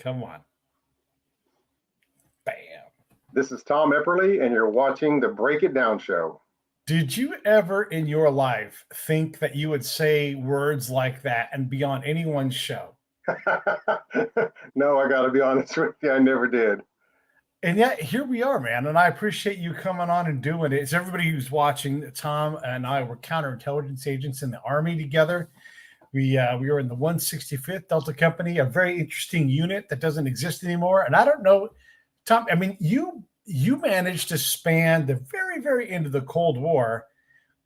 Come on. Bam. This is Tom Epperly, and you're watching the Break It Down Show. Did you ever in your life think that you would say words like that and be on anyone's show? No, I got to be honest with you, I never did. And yet here we are, man. And I appreciate you coming on and doing it. It's everybody who's watching. Tom and I were counterintelligence agents in the Army together. We were in the 165th Delta Company, a very interesting unit that doesn't exist anymore. And I don't know, Tom, I mean, you managed to span the very, very end of the Cold War,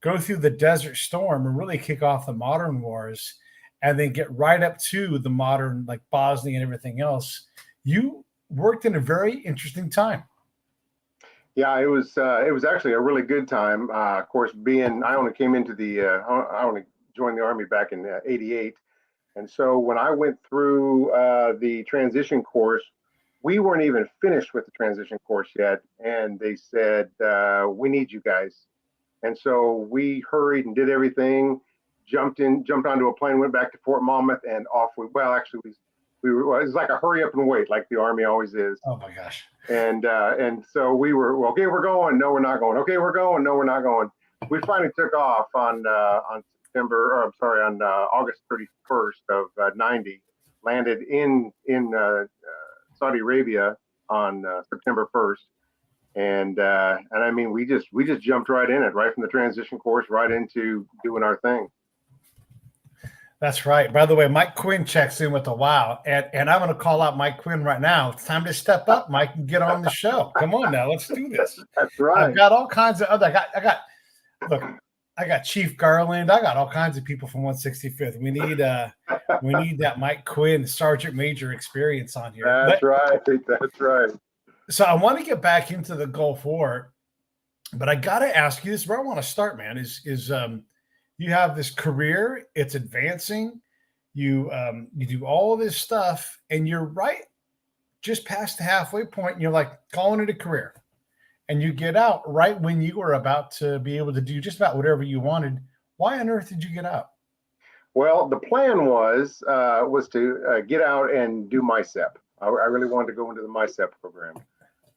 go through the Desert Storm and really kick off the modern wars, and then get right up to the modern, like Bosnia and everything else. You worked in a very interesting time. Yeah, it was actually a really good time. Of course, I only came into I only joined the Army back in '88, and so when I went through the transition course, we weren't even finished with the transition course yet, and they said we need you guys, and so we hurried and did everything, jumped onto a plane, went back to Fort Monmouth, and off we. Well, actually, we were. It was like a hurry up and wait, like the Army always is. Oh my gosh! And so we were, well, okay, we're going. No, we're not going. Okay, we're going. No, we're not going. We finally took off on August 31st of '90. Landed in Saudi Arabia on September 1st, and I mean we just jumped right in it, right from the transition course, right into doing our thing. That's right. By the way, Mike Quinn checks in with a wow, and I'm going to call out Mike Quinn right now. It's time to step up, Mike, and get on the show. Come on now, let's do this. That's right. I've got all kinds of other. I got Chief Garland. I got all kinds of people from 165th. We need that Mike Quinn, Sergeant Major experience on here. That's right. That's right. So I want to get back into the Gulf War, but I got to ask you, this is where I want to start, man, is you have this career, it's advancing, you do all of this stuff, and you're right just past the halfway point, and you're like calling it a career. And you get out right when you were about to be able to do just about whatever you wanted. Why on earth did you get out? Well, the plan was to get out and do MICEP. I really wanted to go into the MICEP program.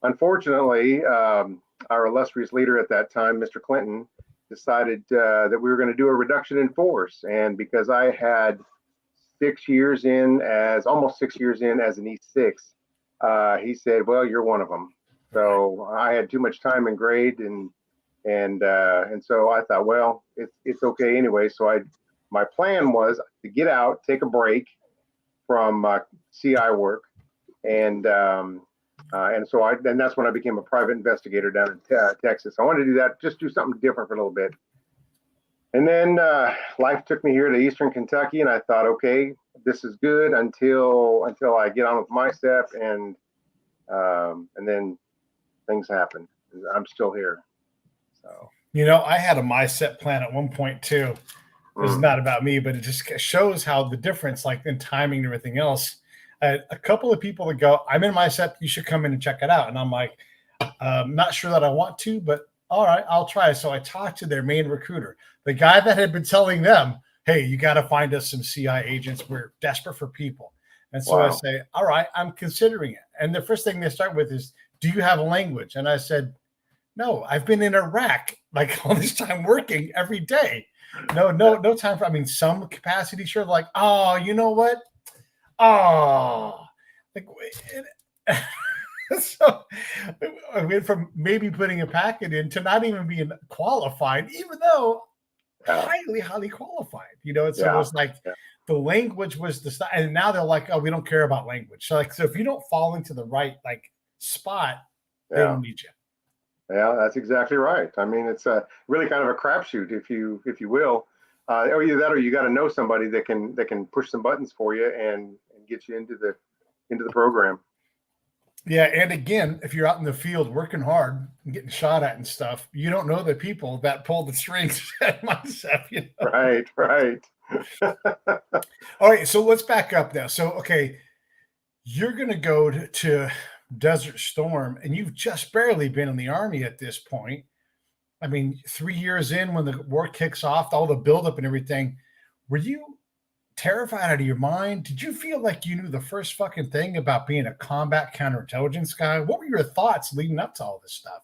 Unfortunately, our illustrious leader at that time, Mr. Clinton, decided that we were going to do a reduction in force. And because I had almost 6 years in as an E6, he said, well, you're one of them. So I had too much time in grade, and so I thought, well, it's okay anyway. So my plan was to get out, take a break from CI work, and so that's when I became a private investigator down in Texas. I wanted to do that, just do something different for a little bit. And then life took me here to Eastern Kentucky, and I thought, okay, this is good until I get on with MICEP, and then things happen. I'm still here. So I had a MICEP plan at one point too. This is not about me, but it just shows how the difference, like in timing and everything else. A couple of people that go, I'm in MICEP, you should come in and check it out. And I'm like, not sure that I want to, but all right, I'll try. So I talked to their main recruiter, the guy that had been telling them, hey, you got to find us some CI agents. We're desperate for people. And so I say, all right, I'm considering it. And the first thing they start with is, do you have a language? And I said, no, I've been in Iraq like all this time working every day. No time for, some capacity, sure. Like, oh, you know what? Oh, like, so I went from maybe putting a packet in to not even being qualified, even though highly, highly qualified, It was like the language was the style. And now they're like, oh, we don't care about language. So if you don't fall into the right, spot, they don't need you. Yeah, that's exactly right. It's a really kind of a crapshoot, if you will. Or either that, or you got to know somebody that can push some buttons for you and get you into the program. Yeah, and again, if you're out in the field working hard and getting shot at and stuff, you don't know the people that pull the strings at MICEP. Right. All right, so let's back up now. So, okay, you're going to go to Desert Storm, and you've just barely been in the Army at this point. 3 years in, when the war kicks off, all the buildup and everything, were you terrified out of your mind? Did you feel like you knew the first fucking thing about being a combat counterintelligence guy? What were your thoughts leading up to all this stuff?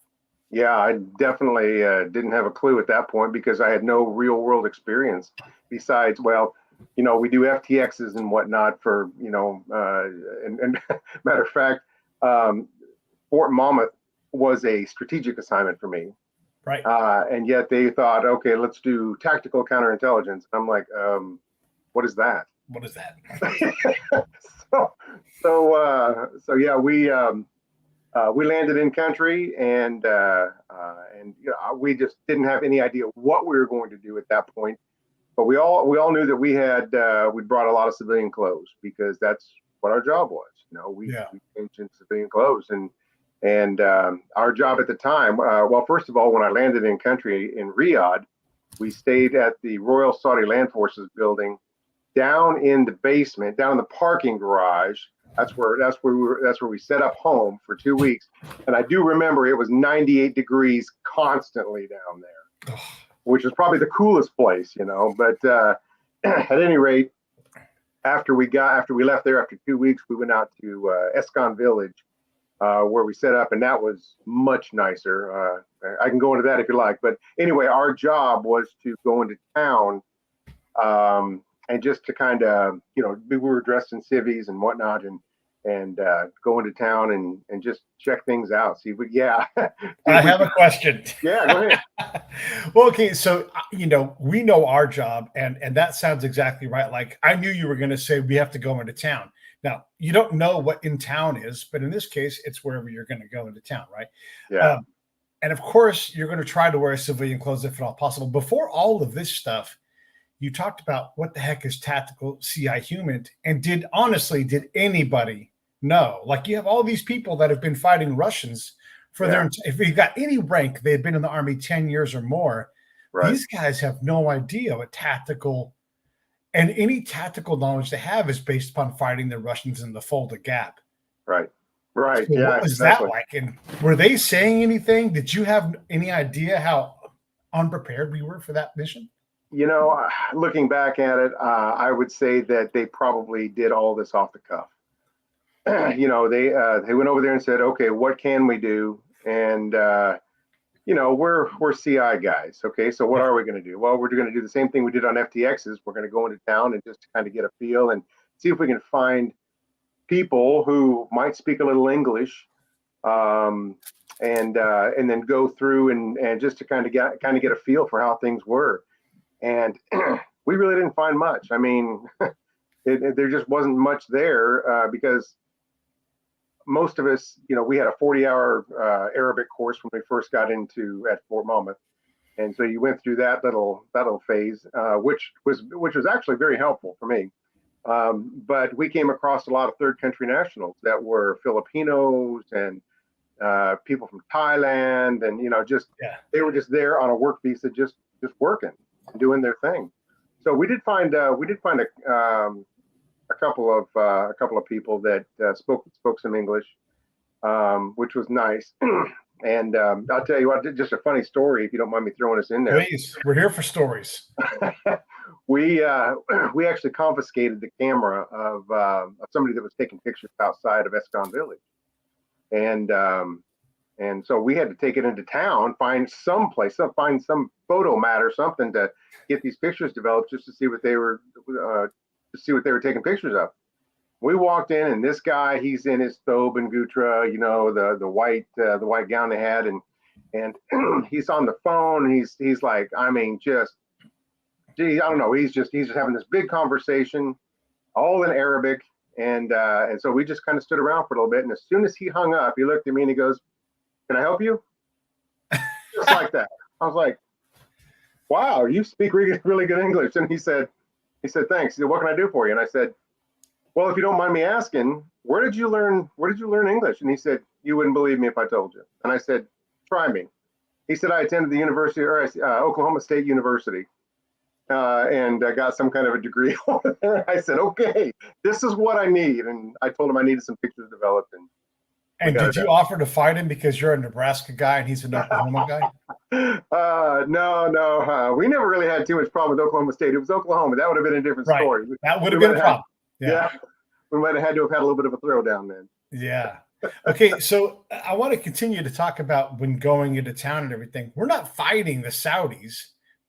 Yeah, I definitely didn't have a clue at that point because I had no real world experience besides, well, we do FTXs and whatnot for, and matter of fact, um, Fort Monmouth was a strategic assignment for me. Right. And yet they thought, okay, let's do tactical counterintelligence. I'm like, what is that? What is that? so, so yeah, we landed in country, and we just didn't have any idea what we were going to do at that point. But we all knew that we brought a lot of civilian clothes because that's what our job was. We changed in civilian clothes, and our job at the time. Well, first of all, when I landed in country in Riyadh, we stayed at the Royal Saudi Land Forces building, down in the basement, down in the parking garage. That's where we set up home for 2 weeks. And I do remember it was 98 degrees constantly down there, which is probably the coolest place, But at any rate, after we left there after 2 weeks, we went out to Escon Village, where we set up, and that was much nicer. I can go into that if you like. But anyway, our job was to go into town, and just to kind of, we were dressed in civvies and whatnot, and go into town and just check things out. See, I have a question. Yeah, go ahead. Well, okay, so we know our job, and that sounds exactly right. Like, I knew you were going to say we have to go into town. Now, you don't know what in town is, but in this case, it's wherever you're going to go into town, right? Yeah. And of course, you're going to try to wear civilian clothes if at all possible. Before all of this stuff, you talked about what the heck is tactical CI human, and did anybody know? Like, you have all these people that have been fighting Russians for if you got any rank, they've been in the Army 10 years or more. Right. These guys have no idea what tactical, and any tactical knowledge they have is based upon fighting the Russians in the Fulda Gap. Right. So what was that like? And were they saying anything? Did you have any idea how unprepared we were for that mission? Looking back at it, I would say that they probably did all this off the cuff. They went over there and said, okay, what can we do? And we're CI guys. Okay, so what are we going to do? Well, we're going to do the same thing we did on FTXs. We're going to go into town and just kind of get a feel and see if we can find people who might speak a little English, and then go through and just to kind of get a feel for how things were. And we really didn't find much. I mean, there just wasn't much there, because most of us, we had a 40-hour Arabic course when we first got at Fort Monmouth, and so you went through that little phase, which was actually very helpful for me. But we came across a lot of third country nationals that were Filipinos and people from Thailand, and they were just there on a work visa, just working, doing their thing. So we did find a couple of people that spoke some English, which was nice. And I'll tell you what, just a funny story, if you don't mind me throwing this in there. Please, we're here for stories. We actually confiscated the camera of somebody that was taking pictures outside of Escon Village, and so we had to take it into town, find some photomat or something to get these pictures developed, just to see what they were taking pictures of. We walked in, and this guy, he's in his thobe and gutra, the white gown they had, and he's on the phone. He's like, I mean, just, gee, I don't know. He's just having this big conversation, all in Arabic, and so we just kind of stood around for a little bit. And as soon as he hung up, he looked at me and he goes, "Can I help you?" Just like that. I was like, "Wow, you speak really good English." And he said, "Thanks." He said, "What can I do for you?" And I said, "Well, if you don't mind me asking, where did you learn English?" And he said, "You wouldn't believe me if I told you." And I said, "Try me." He said, "I attended the Oklahoma State University, and I got some kind of a degree over there." I said, "Okay, this is what I need." And I told him I needed some pictures developed, And did you offer to fight him because you're a Nebraska guy and he's an Oklahoma guy? No. We never really had too much problem with Oklahoma State. It was Oklahoma. That would have been a different story. That would have been a problem. Yeah. We might have had to have had a little bit of a throwdown then. Yeah. Okay. So I want to continue to talk about when going into town and everything. We're not fighting the Saudis,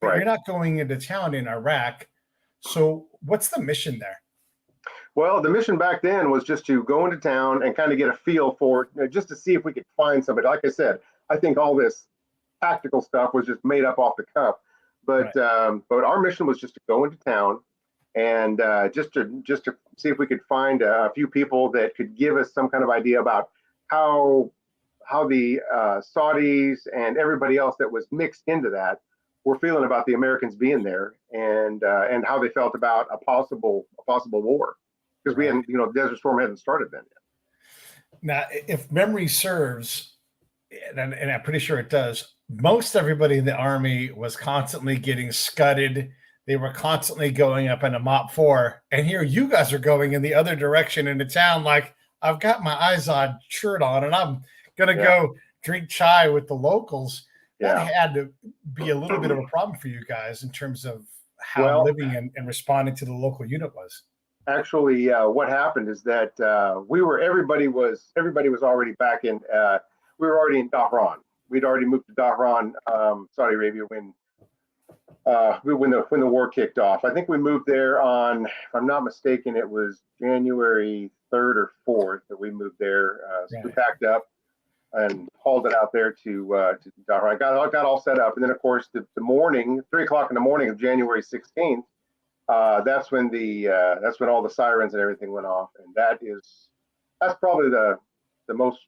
but you're not going into town in Iraq. So what's the mission there? Well, the mission back then was just to go into town and kind of get a feel for it, just to see if we could find somebody. Like I said, I think all this tactical stuff was just made up off the cuff. But our mission was just to go into town and just to see if we could find a few people that could give us some kind of idea about how the Saudis and everybody else that was mixed into that were feeling about the Americans being there, and how they felt about a possible war, because we hadn't, Desert Storm hadn't started then yet. Now, if memory serves, and I'm pretty sure it does, most everybody in the Army was constantly getting scudded. They were constantly going up in a Mop 4. And here you guys are going in the other direction into town. Like, I've got my Izod shirt on and I'm going to go drink chai with the locals. That had to be a little bit of a problem for you guys in terms of how living and responding to the local unit was. Actually, what happened is that everybody was already back in, we were already in Dhahran. We'd already moved to Dhahran, Saudi Arabia when the war kicked off. I think we moved there on, if I'm not mistaken, it was January 3rd or 4th that we moved there. So we packed up and hauled it out there to Dhahran. I got all set up, and then of course the morning, 3:00 in the morning of January 16th, that's when all the sirens and everything went off, and that's probably the most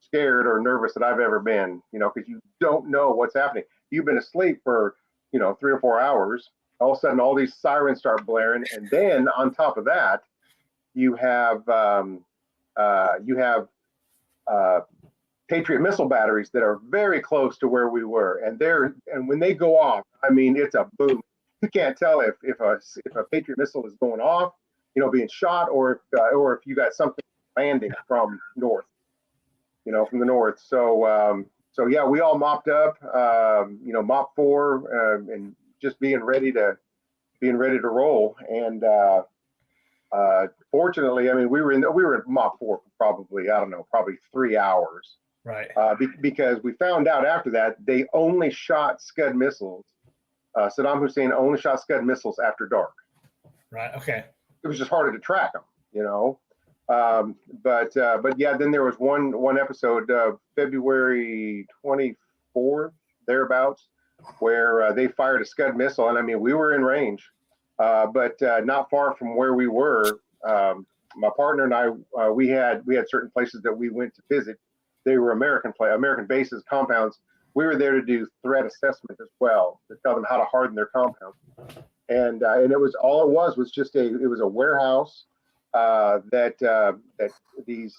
scared or nervous that I've ever been, because you don't know what's happening. You've been asleep for 3 or 4 hours. All of a sudden, all these sirens start blaring, and then on top of that, you have Patriot missile batteries that are very close to where we were, and when they go off, I mean, it's a boom. You can't tell if a Patriot missile is going off, being shot, or if you got something landing from north, from the north. So yeah, we all mopped up, Mop 4, and just being ready to roll. And fortunately, I mean, we were at Mop 4 for probably 3 hours. Right. Because we found out after that they only shot Scud missiles. Saddam Hussein only shot Scud missiles after dark. Right. Okay. It was just harder to track them, But yeah, then there was one episode, February 24th, thereabouts, where they fired a Scud missile, and I mean, we were in range, but not far from where we were. My partner and I, we had certain places that we went to visit. They were American bases, compounds. We were there to do threat assessment as well, to tell them how to harden their compounds. And it was just a warehouse that these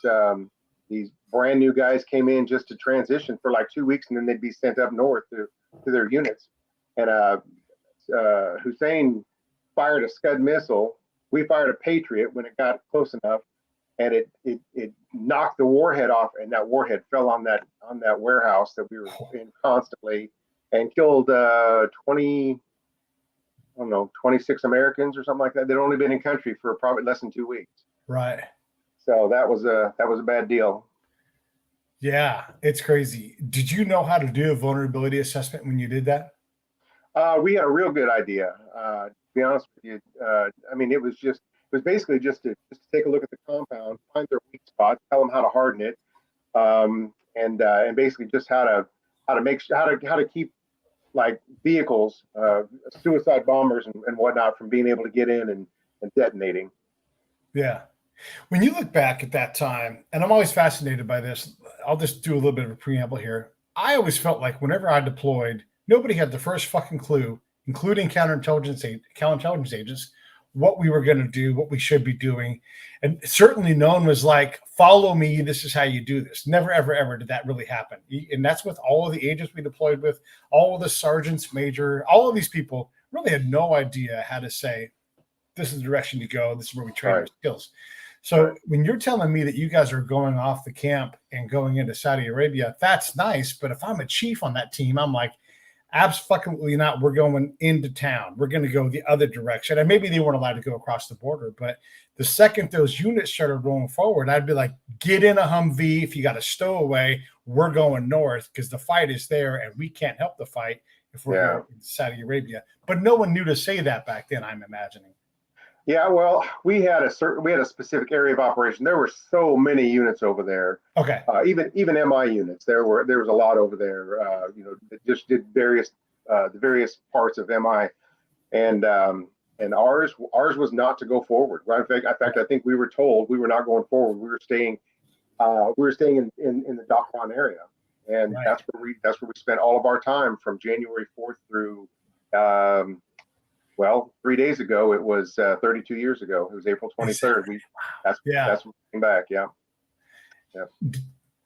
brand new guys came in just to transition for like 2 weeks, and then they'd be sent up north to their units. And Hussein fired a Scud missile. We fired a Patriot when it got close enough, and it knocked the warhead off, and that warhead fell on that warehouse that we were in constantly, and killed 26 Americans or something like that. They'd only been in country for probably less than 2 weeks. Right. So that was a bad deal. Yeah, it's crazy. Did you know how to do a vulnerability assessment when you did that? We had a real good idea. To be honest with you, I mean, it was basically just to take a look at the compound, find their weak spots, tell them how to harden it, and basically just how to keep like vehicles, suicide bombers and whatnot from being able to get in and detonating. Yeah. When you look back at that time, and I'm always fascinated by this, I'll just do a little bit of a preamble here. I always felt like whenever I deployed, nobody had the first fucking clue, including counterintelligence agents, what we were going to do, what we should be doing. And certainly no one was like, follow me, this is how you do this. Never, ever, ever did that really happen. And that's with all of the agents we deployed with, all of the sergeants, major, all of these people really had no idea how to say, this is the direction to go, this is where we train our skills. So when you're telling me that you guys are going off the camp and going into Saudi Arabia, that's nice. But if I'm a chief on that team, I'm like, absolutely not. We're going into town. We're going to go the other direction. And maybe they weren't allowed to go across the border. But the second those units started rolling forward, I'd be like, get in a Humvee. If you got a stowaway, we're going north because the fight is there and we can't help the fight if we're going to Saudi Arabia. But no one knew to say that back then, I'm imagining. Yeah, well, we had a specific area of operation. There were so many units over there. Okay. Even MI units. There was a lot over there. That just did the various parts of MI, and ours was not to go forward. Right? In fact, I think we were told we were not going forward. We were staying in the Dakwan area, and that's where we spent all of our time from January 4th through. Well, 3 days ago, it was 32 years ago. It was April 23rd. That's when we came back. Yeah.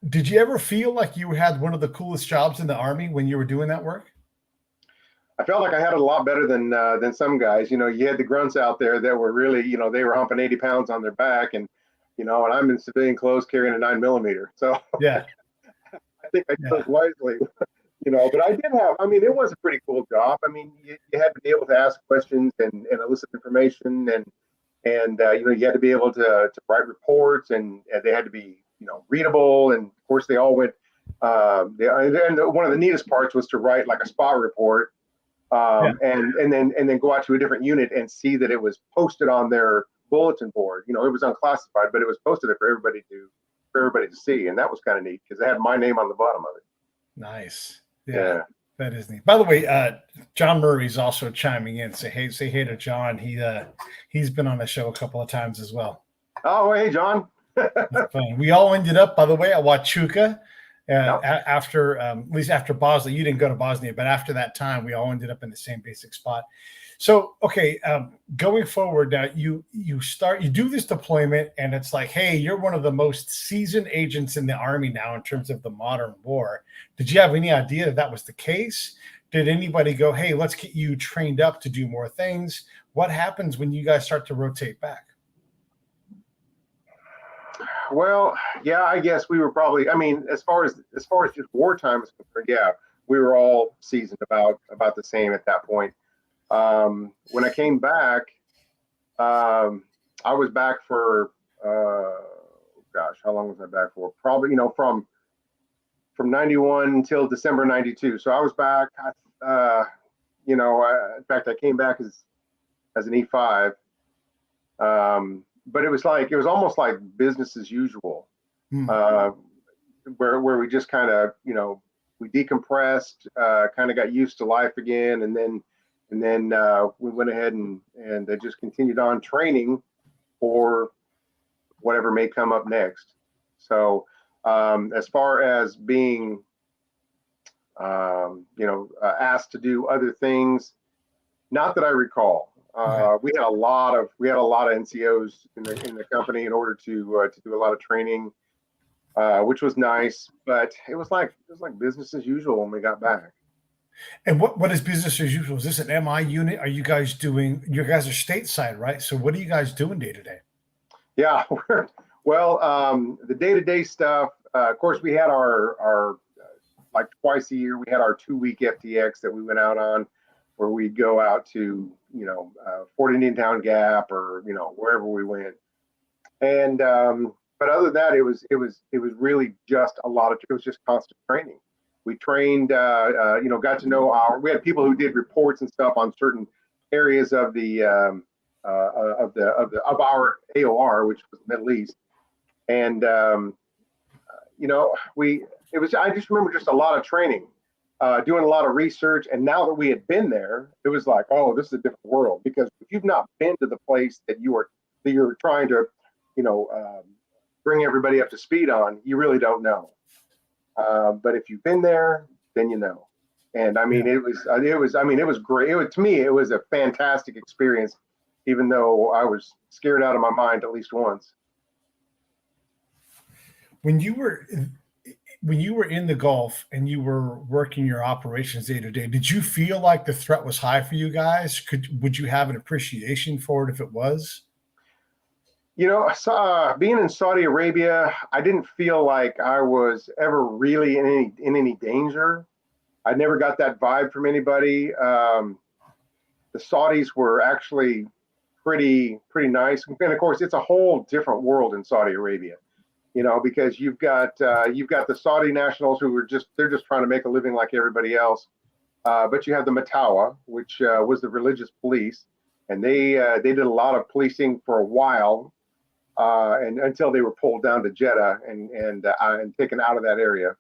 Did you ever feel like you had one of the coolest jobs in the Army when you were doing that work? I felt like I had it a lot better than some guys. You had the grunts out there that were really, they were humping 80 pounds on their back, and and I'm in civilian clothes carrying a 9mm. So yeah, I think I chose wisely. But I did have, it was a pretty cool job. You had to be able to ask questions and elicit information, and you had to be able to write reports, and they had to be, readable. And of course, they all went, and one of the neatest parts was to write like a spot report, and then go out to a different unit and see that it was posted on their bulletin board. It was unclassified, but it was posted there for everybody to see. And that was kind of neat because they had my name on the bottom of it. Nice. Yeah, that is neat. By the way, John Murray's also chiming in. Say hey to John. He's been on the show a couple of times as well. Oh, hey, John. We all ended up, by the way, at Huachuca. After at least after Bosnia. You didn't go to Bosnia, but after that time, we all ended up in the same basic spot. So, okay, going forward now, you do this deployment, and it's like, hey, you're one of the most seasoned agents in the Army now in terms of the modern war. Did you have any idea that was the case? Did anybody go, hey, let's get you trained up to do more things? What happens when you guys start to rotate back? Well, yeah, I guess we were probably. As far as just wartime is concerned, we were all seasoned about the same at that point. When I came back, I was back for how long was I back for? Probably from 91 until December 92. So I was back. In fact, I came back as an E5. But it was almost like business as usual, where we just kind of, we decompressed, kind of got used to life again. And then we went ahead and just continued on training for whatever may come up next. So as far as being, asked to do other things, not that I recall. We had a lot of NCOs in the company in order to do a lot of training, which was nice. But it was like business as usual when we got back. And what is business as usual? Is this an MI unit? Are you guys doing? You guys are stateside, right? So what are you guys doing day to day? Yeah, the day-to-day stuff. Of course, we had our like twice a year. We had our 2-week FTX that we went out on, where we'd go out to, Fort Indiantown Gap or, wherever we went. And, but other than that, it was really just it was just constant training. We trained, got to know we had people who did reports and stuff on certain areas of our AOR, which was the Middle East. And, I just remember just a lot of training. Doing a lot of research, and now that we had been there, it was like, oh, this is a different world. Because if you've not been to the place that you're trying to, bring everybody up to speed on, you really don't know. But if you've been there, then you know. And it was great. To me, it was a fantastic experience, even though I was scared out of my mind at least once. When you were in the Gulf and you were working your operations day to day, did you feel like the threat was high for you guys? Would you have an appreciation for it if it was? Being in Saudi Arabia, I didn't feel like I was ever really in any danger. I never got that vibe from anybody. The Saudis were actually pretty nice, and of course, it's a whole different world in Saudi Arabia. Because you've got the Saudi nationals who they're just trying to make a living like everybody else. But you have the Matawa, which was the religious police, and they did a lot of policing for a while, and until they were pulled down to Jeddah and taken out of that area.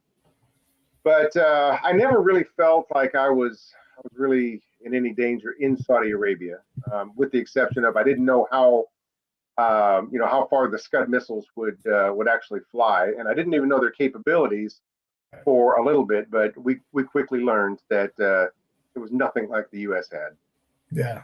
But I never really felt like I was really in any danger in Saudi Arabia, with the exception of I didn't know how far the Scud missiles would actually fly, and I didn't even know their capabilities for a little bit. But we quickly learned that it was nothing like the U.S. had. Yeah.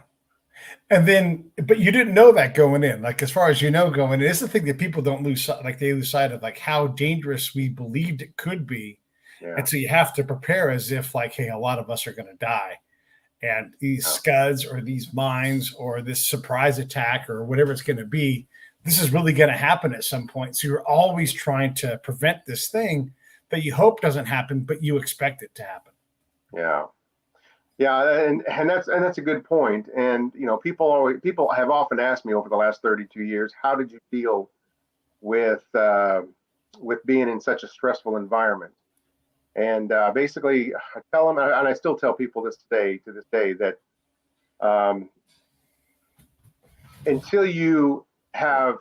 And then, but you didn't know that going in, like, as far as going in, it's the thing that people don't lose, like they lose sight of, like how dangerous we believed it could be. Yeah. And so you have to prepare as if like, hey, a lot of us are going to die. And these scuds or these mines or this surprise attack or whatever it's going to be, this is really going to happen at some point. So you're always trying to prevent this thing that you hope doesn't happen, but you expect it to happen. Yeah. Yeah, and that's a good point. And people have often asked me over the last 32 years, how did you deal with being in such a stressful environment? And basically, I tell them, and I still tell people to this day, that until you have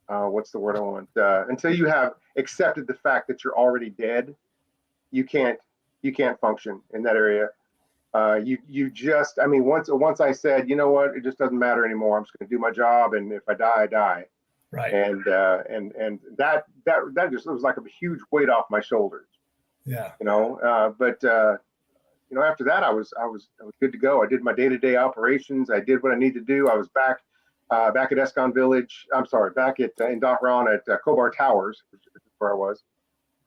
what's the word I want? Until you have accepted the fact that you're already dead, you can't function in that area. Once I said, you know what, it just doesn't matter anymore. I'm just going to do my job, and if I die, I die. Right. And that just, it was like a huge weight off my shoulders. Yeah. But after that, I was good to go. I did my day-to-day operations. I did what I needed to do. I was back at Escon Village. I'm sorry, back in Dhahran at Khobar Towers, which is where I was.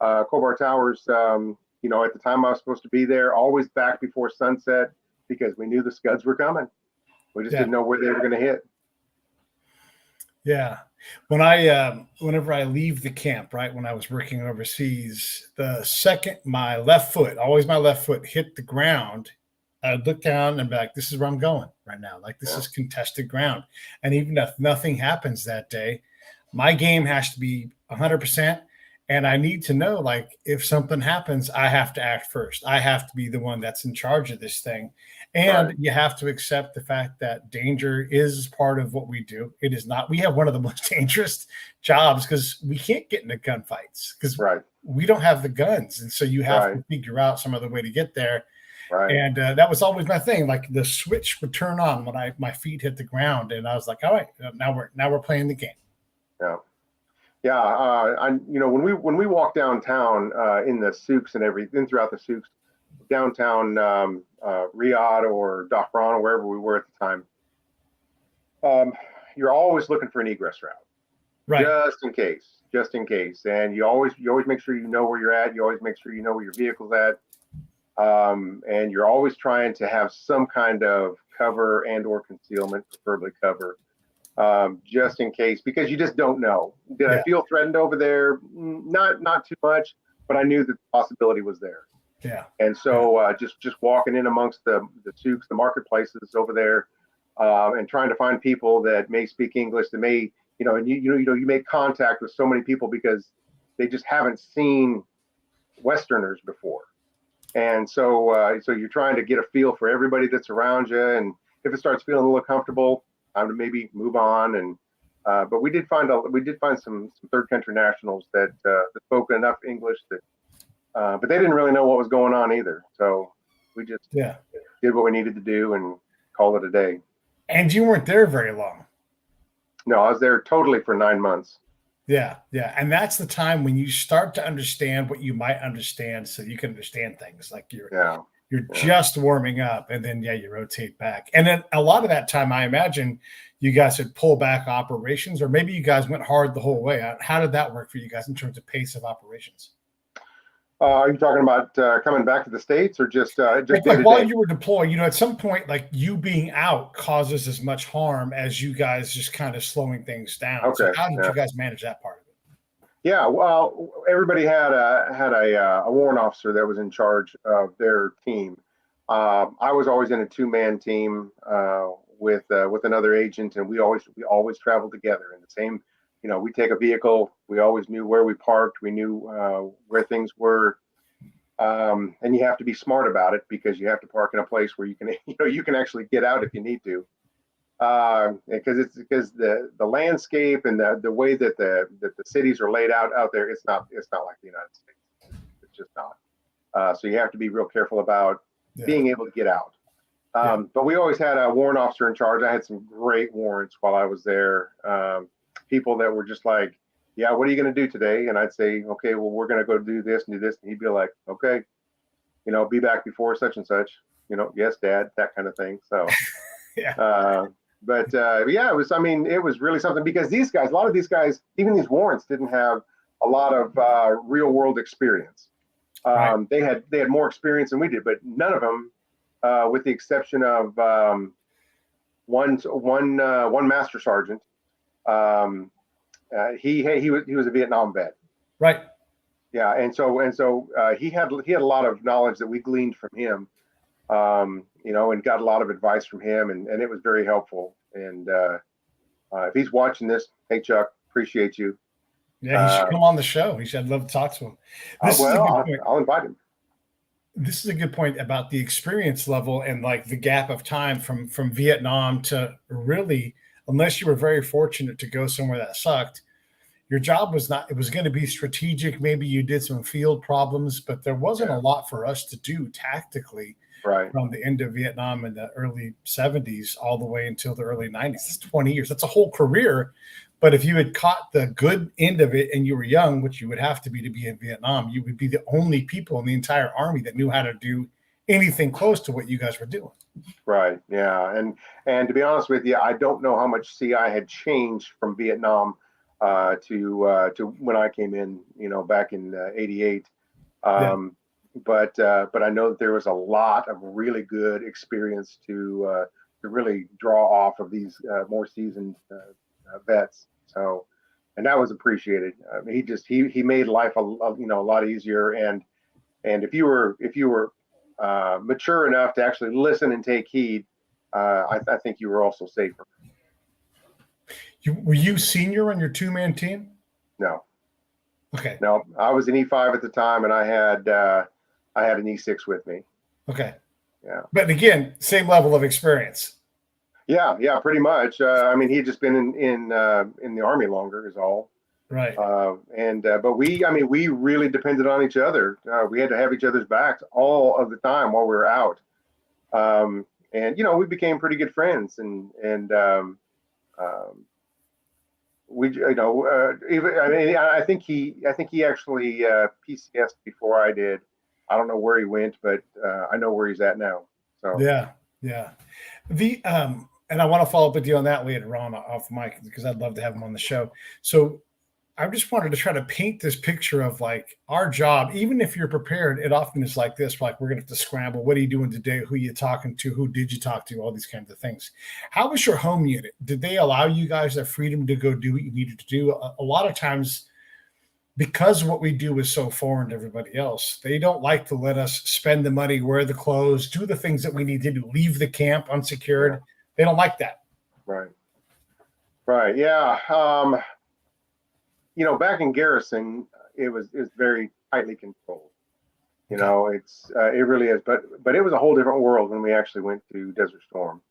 Khobar Towers. At the time I was supposed to be there, always back before sunset because we knew the Scuds were coming. We just didn't know where they were going to hit. Yeah. Whenever I leave the camp, right, when I was working overseas, the second my left foot hit the ground, I'd look down and be like, this is where I'm going right now. Like, this is contested ground. And even if nothing happens that day, my game has to be 100%. And I need to know, like, if something happens, I have to act first. I have to be the one that's in charge of this thing. And you have to accept the fact that danger is part of what we do. It is not. We have one of the most dangerous jobs because we can't get into gunfights because we don't have the guns. And so you have to figure out some other way to get there. Right. And that was always my thing. Like, the switch would turn on when my feet hit the ground. And I was like, all right, now we're playing the game. Yeah. Yeah, when we walk downtown in the souks and everything, throughout the souks, downtown Riyadh or Dhahran or wherever we were at the time, you're always looking for an egress route, right? Just in case, and you always make sure you know where you're at. You always make sure you know where your vehicle's at, and you're always trying to have some kind of cover and or concealment, preferably cover. Just in case, because you just don't know. Did I feel threatened over there? Not too much, but I knew that the possibility was there. Yeah. And so just walking in amongst the souks, the marketplaces over there, and trying to find people that may speak English, that may, and you make contact with so many people because they just haven't seen Westerners before. And so you're trying to get a feel for everybody that's around you, and if it starts feeling a little comfortable, time to maybe move on. And but we did find some third country nationals that spoke enough English that, but they didn't really know what was going on either. So we just did what we needed to do and called it a day. And you weren't there very long. No, I was there totally for 9 months. Yeah, yeah, and that's the time when you start to understand what you might understand, so you can understand things. Like you're just warming up, and then you rotate back. And then a lot of that time, I imagine you guys would pull back operations, or maybe you guys went hard the whole way. How did that work for you guys in terms of pace of operations? Are you talking about coming back to the States or just day Like to while day? you were deployed, at some point, like you being out causes as much harm as you guys just kind of slowing things down. So Okay. how did Yeah. you guys manage that part of it? Yeah. Well, everybody had a warrant officer that was in charge of their team. I was always in a two-man team with another agent, and we always traveled together in the same. We take a vehicle. We always knew where we parked. We knew where things were. And you have to be smart about it because you have to park in a place where you can, you can actually get out if you need to. Because the landscape and the way that the cities are laid out there, it's not like the United States. It's just not. So you have to be real careful about being able to get out. But we always had a warrant officer in charge. I had some great warrants while I was there. People that were just like, yeah, what are you going to do today? And I'd say, okay, well, we're going to go do this and do this. And he'd be like, okay, be back before such and such, yes, Dad, that kind of thing. So, Yeah. Yeah, it was really something because a lot of these guys, even these warrants didn't have a lot of real world experience. Right. They had more experience than we did, but none of them, with the exception of one master sergeant. He was a Vietnam vet. Right. Yeah, and so he had a lot of knowledge that we gleaned from him, and got a lot of advice from him, and it was very helpful. And if he's watching this, hey Chuck, appreciate you. Yeah, he should come on the show. I'd love to talk to him. This is a good point. I'll invite him. This is a good point about the experience level and like the gap of time from Vietnam to really, unless you were very fortunate to go somewhere that sucked, your job was not, it was going to be strategic. Maybe you did some field problems, but there wasn't a lot for us to do tactically from the end of Vietnam in the early 70s all the way until the early 90s. It's 20 years. That's a whole career. But if you had caught the good end of it and you were young, which you would have to be in Vietnam, you would be the only people in the entire army that knew how to do anything close to what you guys were doing. Right. Yeah. And to be honest with you, I don't know how much CI had changed from Vietnam to when I came in, back in '88. But I know that there was a lot of really good experience to really draw off of these more seasoned vets. So, and that was appreciated. He made life a lot easier. And if you were mature enough to actually listen and take heed, I think you were also safer. Were you senior on your two-man team? No. Okay. No, I was an E5 at the time, and I had an E6 with me. Okay. Yeah. But again, same level of experience. Yeah, pretty much. He'd just been in the Army longer, is all. Right. But we really depended on each other. We had to have each other's backs all of the time while we were out. We became pretty good friends, and we, I think he actually PCS'd before I did. I don't know where he went, but I know where he's at now. So yeah. And I want to follow up with you on that later on off mic because I'd love to have him on the show. So I just wanted to try to paint this picture of like our job, even if you're prepared, it often is like this, like we're going to have to scramble. What are you doing today? Who are you talking to? Who did you talk to? All these kinds of things. How was your home unit? Did they allow you guys the freedom to go do what you needed to do? A lot of times, because what we do is so foreign to everybody else, they don't like to let us spend the money, wear the clothes, do the things that we need to do, leave the camp unsecured. Yeah. They don't like that. Right. Yeah. Back in garrison, it was very tightly controlled. It really is. But it was a whole different world when we actually went to Desert Storm.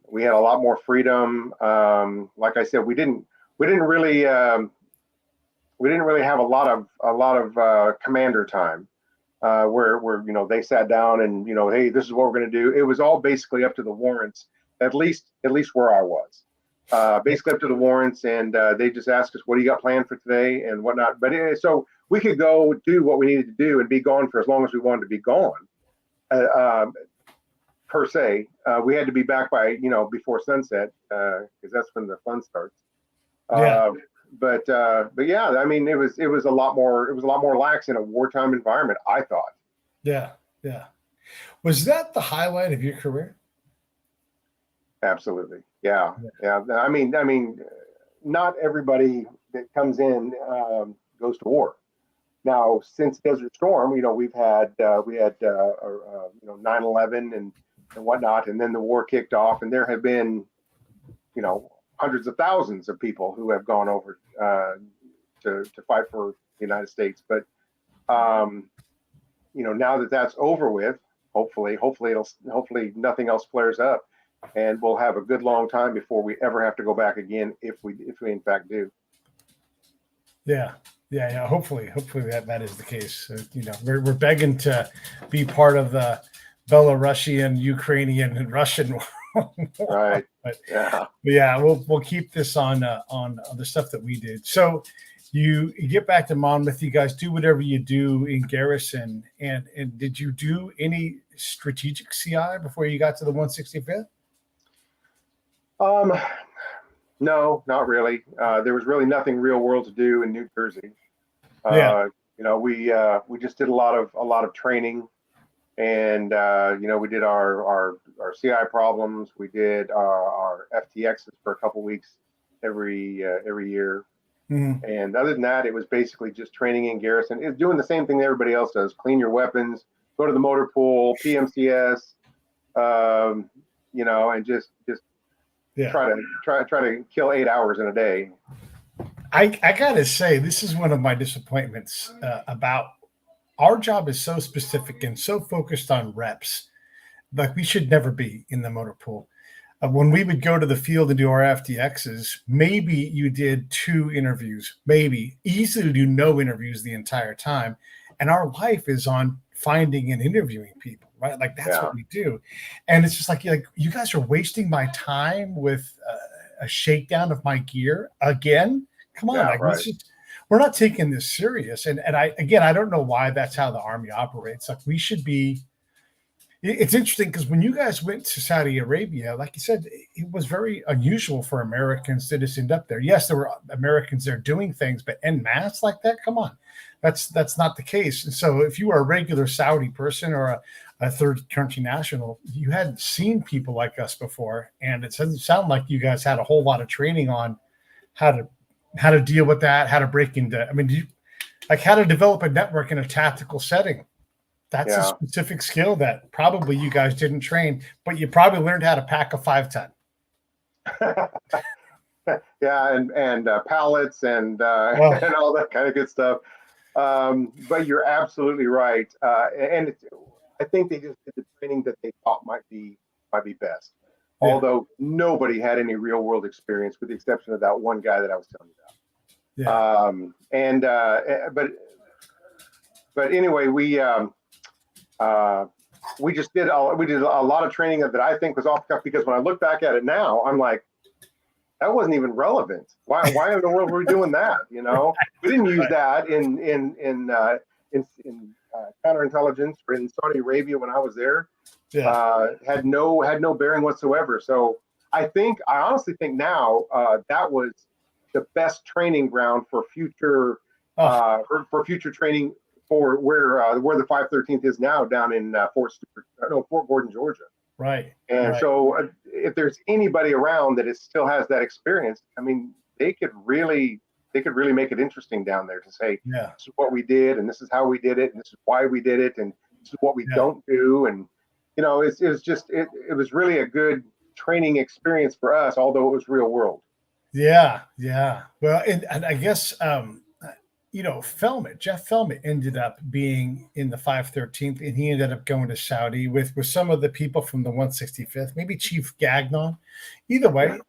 We had a lot more freedom. Like I said, we didn't really have a lot of commander time where they sat down and hey, this is what we're going to do. It was all basically up to the warrants, at least where I was. Basically up to the warrants, and they just asked us, what do you got planned for today and whatnot. But so we could go do what we needed to do and be gone for as long as we wanted to be gone. Per se, we had to be back by before sunset because that's when the fun starts. but yeah, I mean, it was a lot more lax in a wartime environment, I thought. Yeah, yeah. Was that the highlight of your career? Absolutely. Yeah. Yeah. I mean, not everybody that comes in goes to war. Now, since Desert Storm, we had 9/11 and whatnot, and then the war kicked off, and there have been hundreds of thousands of people who have gone over to fight for the United States. But now that that's over with, hopefully nothing else flares up, and we'll have a good long time before we ever have to go back again, if we in fact do. Yeah, yeah, yeah. Hopefully that is the case. We're begging to be part of the Belarusian, Ukrainian, and Russian war. Right. But Yeah. yeah, we'll keep this on the stuff that we did. So you get back to Monmouth. You guys do whatever you do in garrison, and did you do any strategic CI before you got to the 165th? No, not really. There was really nothing real world to do in New Jersey. Yeah. We just did a lot of training, and we did our CI problems. We did our FTXs for a couple weeks every year. Mhm. And other than that, it was basically just training in garrison. It's doing the same thing that everybody else does: clean your weapons, go to the motor pool, PMCS, and just Yeah. try to kill 8 hours in a day. I gotta say, this is one of my disappointments about our job is so specific and so focused on reps. Like we should never be in the motor pool. When we would go to the field and do our FTXs, maybe you did 2 interviews, maybe easily do no interviews the entire time. And our life is on finding and interviewing people, right? Like that's what we do. And it's just like you guys are wasting my time with a shakedown of my gear again. Come on, Right. We're not taking this serious. And I don't know why that's how the Army operates. Like we should be. It's interesting because when you guys went to Saudi Arabia, like you said, it was very unusual for Americans to just end up there. Yes, there were Americans there doing things, but en masse like that, come on, that's not the case. And so, if you were a regular Saudi person or a third country national, you hadn't seen people like us before, and it doesn't sound like you guys had a whole lot of training on how to deal with that, how to break into. I mean, how to develop a network in a tactical setting. That's a specific skill that probably you guys didn't train, but you probably learned how to pack a 5-ton. Yeah, and pallets and all that kind of good stuff. But you're absolutely right. And I think they just did the training that they thought might be best. Yeah. Although nobody had any real world experience, with the exception of that one guy that I was telling you about. Yeah. But anyway, we just did a lot of training that I think was off the cuff, because when I look back at it now, I'm like, that wasn't even relevant. Why in the world were we doing that? We didn't use that in counterintelligence or in Saudi Arabia when I was there. Yeah. Had no bearing whatsoever. So I honestly think now that was the best training ground for future for future training for where the 513th is now, down in Fort Gordon, Georgia. Right. And so if there's anybody around that still has that experience, I mean, they could really make it interesting down there to say, this is what we did, and this is how we did it, and this is why we did it, and this is what we don't do. And it was really a good training experience for us, although it was real world. Yeah. Well, and I guess Jeff Felmet ended up being in the 513th, and he ended up going to Saudi with some of the people from the 165th, maybe Chief Gagnon. Either way,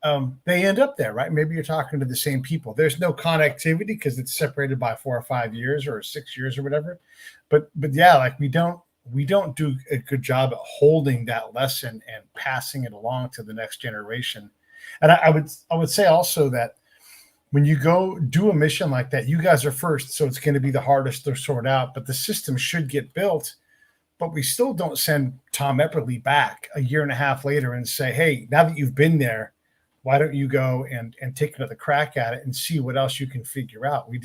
they end up there, right? Maybe you're talking to the same people. There's no connectivity because it's separated by 4 or 5 years or 6 years or whatever. But yeah, like we don't do a good job at holding that lesson and passing it along to the next generation. And I would say also that when you go do a mission like that, you guys are first, so it's going to be the hardest to sort out, but the system should get built. But we still don't send Tom Epperly back a year and a half later and say, hey, now that you've been there, why don't you go and take another crack at it and see what else you can figure out? We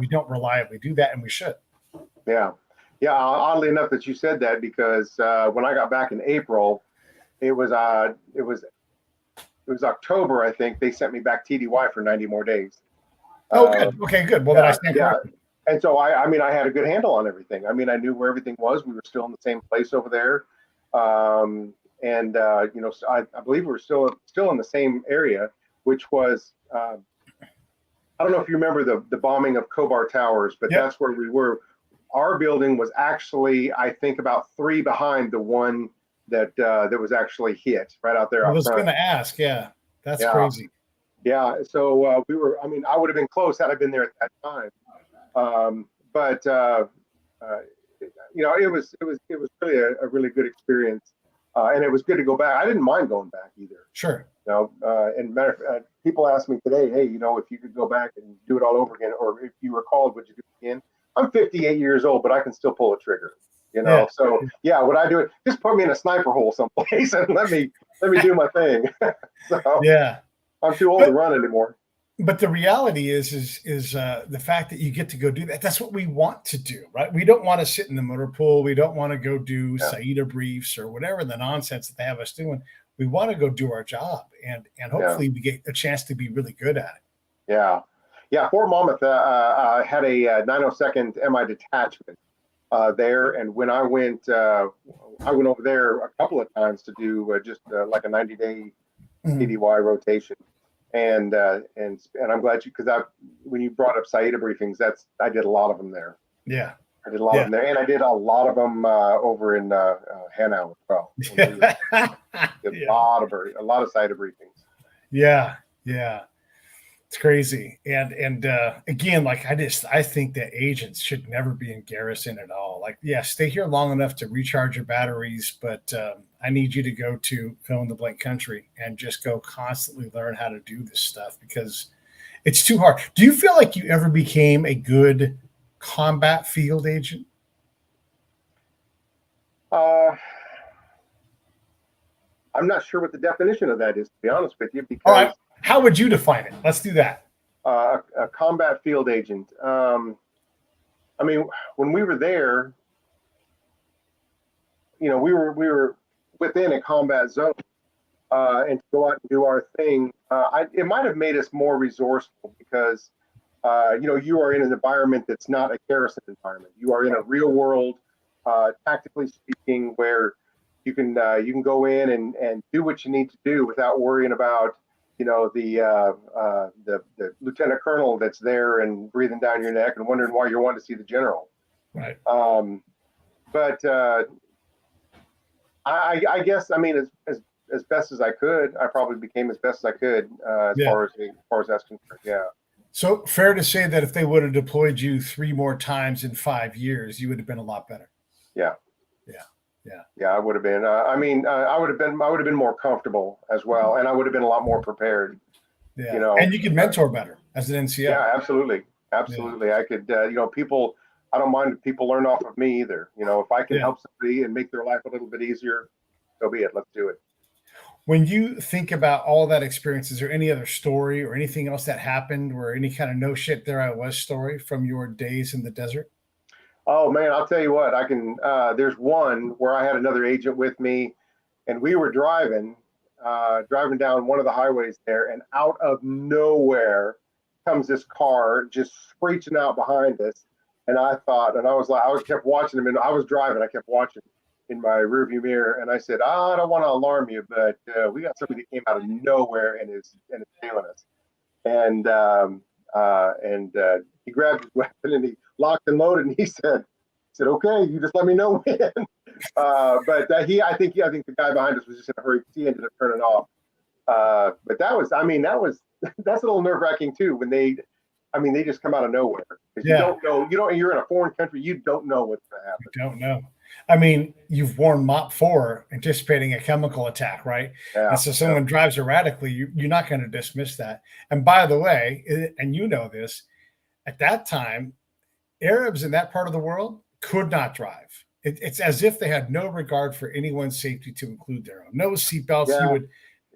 don't reliably do that, and we should. Yeah. Yeah. Oddly enough that you said that, because when I got back in April, it was October, I think. They sent me back TDY for 90 more days. Oh, good. Okay, good. Well, then I stand corrected. And so I mean, I had a good handle on everything. I mean, I knew where everything was. We were still in the same place over there. You know, so I believe we were still in the same area, which was, I don't know if you remember the bombing of Khobar Towers, but that's where we were. Our building was actually, I think, about 3 behind the one that was actually hit right out there. I was going to ask. Yeah, that's crazy. Yeah. So we were, I mean, I would have been close had I been there at that time. You know, it was really a really good experience. And it was good to go back. I didn't mind going back either. Sure. You know, and matter of fact, people ask me today, hey, you know, if you could go back and do it all over again, or if you were called, would you do it again? I'm 58 years old, but I can still pull a trigger. You know, so yeah, would I do it? Just put me in a sniper hole someplace and let me do my thing. So yeah, I'm too old to run anymore. But the reality is the fact that you get to go do that. That's what we want to do, right? We don't want to sit in the motor pool. We don't want to go do SAIDA briefs or whatever the nonsense that they have us doing. We want to go do our job, and hopefully we get a chance to be really good at it. Yeah. Yeah. Fort Monmouth had a 902nd MI detachment there. And when I went over there a couple of times to do just like a 90-day TDY rotation. And I'm glad because when you brought up SAIDA briefings, I did a lot of them there. Yeah, I did a lot of them there, and I did a lot of them over in Hanau as well. A lot of SAIDA briefings. Yeah, it's crazy. And again, like I think that agents should never be in garrison at all. Like, stay here long enough to recharge your batteries, but I need you to go to fill in the blank country and just go constantly learn how to do this stuff, because it's too hard. Do you feel like you ever became a good combat field agent? I'm not sure what the definition of that is, to be honest with you. Because all right, how would you define it? Let's do that. A combat field agent. I mean, when we were there, you know, we were within a combat zone, and to go out and do our thing. It might have made us more resourceful because, you know, you are in an environment that's not a garrison environment. You are in a real world, tactically speaking, where you can go in and do what you need to do without worrying about, you know, the lieutenant colonel that's there and breathing down your neck and wondering why you're wanting to see the general. Right. But I guess, I mean, as best as I could, I probably became as best as I could as far as that's concerned. Yeah. So fair to say that if they would have deployed you 3 more times in 5 years, you would have been a lot better. Yeah. Yeah, I would have been. I mean, I would have been more comfortable as well, and I would have been a lot more prepared. Yeah, you know, and you could mentor better as an NCO. Yeah, absolutely. I could. You know, people. I don't mind if people learn off of me either. You know, if I can help somebody and make their life a little bit easier, so be it. Let's do it. When you think about all that experience, is there any other story or anything else that happened, or any kind of no shit there I was story from your days in the desert? Oh man, I'll tell you what, I can, there's one where I had another agent with me and we were driving down one of the highways there, and out of nowhere comes this car just screeching out behind us. And I kept watching him, and I was driving, I kept watching in my rearview mirror, and I said, I don't want to alarm you, but we got somebody that came out of nowhere and is tailing us. And he grabbed his weapon and he locked and loaded, and he said, okay, you just let me know when. But I think the guy behind us was just in a hurry. He ended up turning off. But that's a little nerve wracking too, when they just come out of nowhere. You don't know, you're in a foreign country. You don't know what's going to happen. You don't know. I mean, you've worn MOP 4 anticipating a chemical attack, right? Yeah, and so someone drives erratically, you're not going to dismiss that. And by the way, and you know this, at that time, Arabs in that part of the world could not drive. It's as if they had no regard for anyone's safety, to include their own. No seatbelts.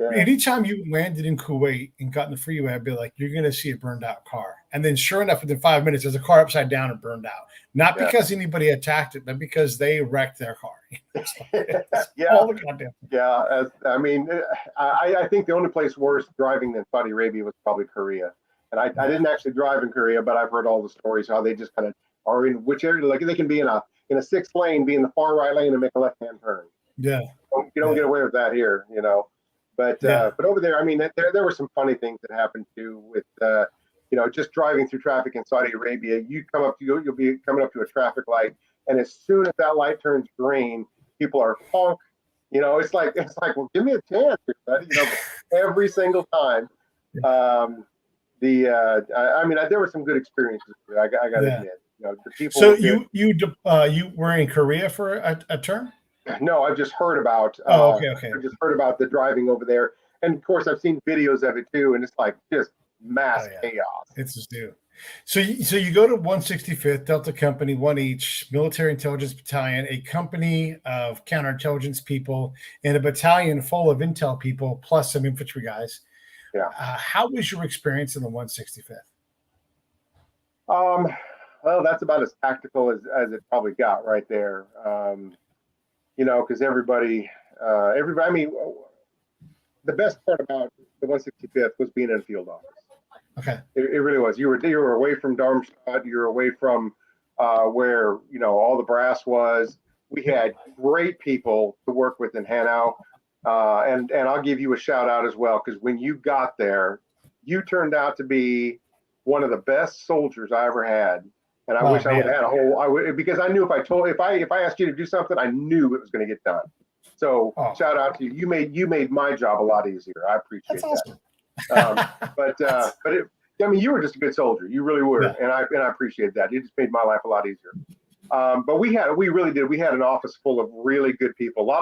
Yeah. Anytime you landed in Kuwait and got in the freeway, I'd be like, you're going to see a burned out car. And then sure enough, within 5 minutes, there's a car upside down and burned out. Not Yeah. because anybody attacked it, but because they wrecked their car. Yeah. All the goddamn. Yeah. I mean, I think the only place worse driving than Saudi Arabia was probably Korea. And I didn't actually drive in Korea, but I've heard all the stories how they just kind of are in which area, like they can be in a 6 lane, be in the far right lane and make a left hand turn. Yeah. You don't get away with that here, you know. But over there, I mean, there were some funny things that happened too with, just driving through traffic in Saudi Arabia. You'll be coming up to a traffic light, and as soon as that light turns green, people are honk. You know, it's like, well, give me a chance, buddy. You know, every single time. I mean, there were some good experiences. I got to admit, you know, the people. So you were in Korea for a term? No, I've just heard about. Okay. I just heard about the driving over there, and of course, I've seen videos of it too, and it's like just mass chaos. It's just new. So you go to 165th Delta Company, 1H Military Intelligence Battalion, a company of counterintelligence people, and a battalion full of intel people, plus some infantry guys. Yeah. How was your experience in the 165th? Well, that's about as tactical as it probably got right there. You know, because everybody, I mean, the best part about the 165th was being in a field office. Okay. It really was. You were away from Darmstadt. You were away from where, you know, all the brass was. We had great people to work with in Hanau. And I'll give you a shout out as well, because when you got there, you turned out to be one of the best soldiers I ever had. And I wish I would have had because I knew if I asked you to do something, I knew it was going to get done. So shout out to you. You made my job a lot easier. I appreciate that. But I mean, you were just a good soldier. You really were, and I appreciate that. You just made my life a lot easier. But we really did. We had an office full of really good people.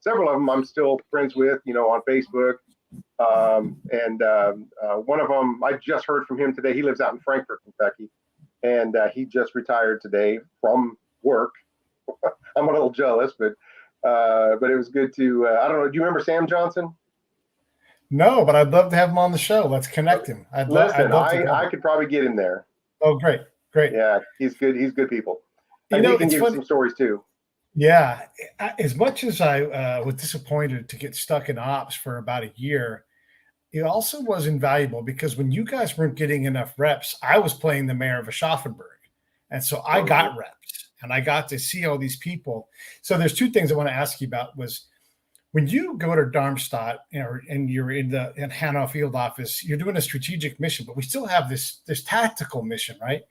Several of them, I'm still friends with, you know, on Facebook. One of them, I just heard from him today. He lives out in Frankfort, Kentucky. And he just retired today from work. I'm a little jealous, but it was good to. I don't know. Do you remember Sam Johnson? No, but I'd love to have him on the show. Let's connect him. I could probably get him there. Oh, great. Yeah, he's good. He's good people. And he can give some stories too. Yeah, as much as I was disappointed to get stuck in ops for about a year, it also was invaluable because when you guys weren't getting enough reps, I was playing the mayor of Aschaffenburg. And so I got reps and I got to see all these people. So there's two things I want to ask you about was when you go to Darmstadt and you're in Hanau Field Office, you're doing a strategic mission, but we still have this tactical mission, right?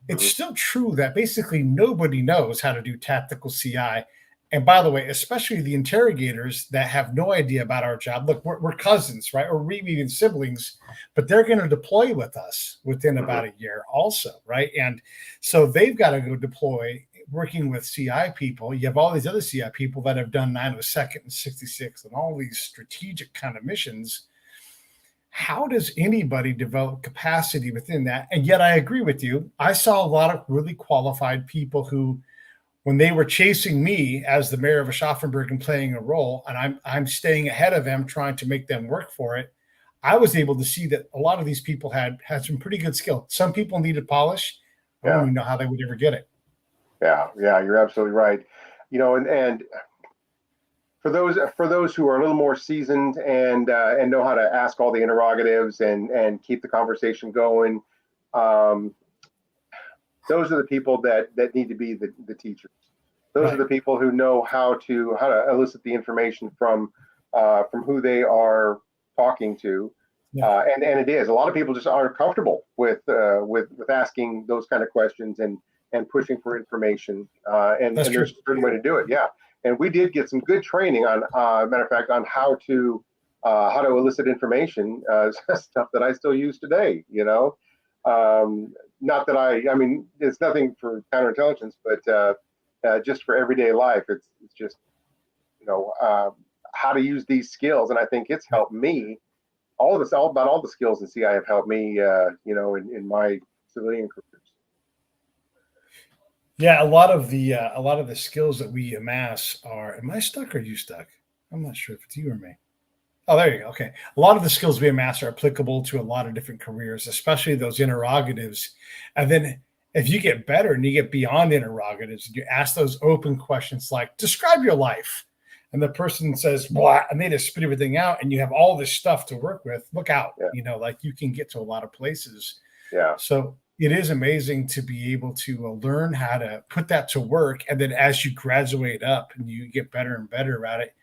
It's still true that basically nobody knows how to do tactical CI. And by the way, especially the interrogators that have no idea about our job. Look, we're cousins, right? Or maybe even siblings, but they're going to deploy with us within about a year also, right? And so they've got to go deploy working with CI people. You have all these other CI people that have done 902nd and 66 and all these strategic kind of missions. How does anybody develop capacity within that? And yet I agree with you. I saw a lot of really qualified people who, when they were chasing me as the mayor of Aschaffenburg and playing a role, and I'm staying ahead of them, trying to make them work for it, I was able to see that a lot of these people had some pretty good skill. Some people needed polish. I don't even know how they would ever get it. Yeah, you're absolutely right. You know, and for those who are a little more seasoned and know how to ask all the interrogatives and keep the conversation going, those are the people that need to be the teachers. Those are the people who know how to elicit the information from who they are talking to. And it is a lot of people just aren't comfortable with asking those kind of questions and pushing for information. And there's a certain way to do it. Yeah. And we did get some good training on, matter of fact, on how to elicit information, stuff that I still use today, you know. Not that I mean, it's nothing for counterintelligence, but just for everyday life, it's just, you know, how to use these skills. And I think it's helped me. All about all the skills in CI have helped me, you know, in my civilian careers. Yeah, a lot of the skills that we amass are. Am I stuck or are you stuck? I'm not sure if it's you or me. Oh, there you go. Okay. A lot of the skills we amass are applicable to a lot of different careers, especially those interrogatives. And then if you get better and you get beyond interrogatives, you ask those open questions like, describe your life. And the person says, blah, and they just spit everything out, and you have all this stuff to work with. Look out, Yeah. like you can get to a lot of places. Yeah. So it is amazing to be able to learn how to put that to work. And then as you graduate up and you get better and better at it,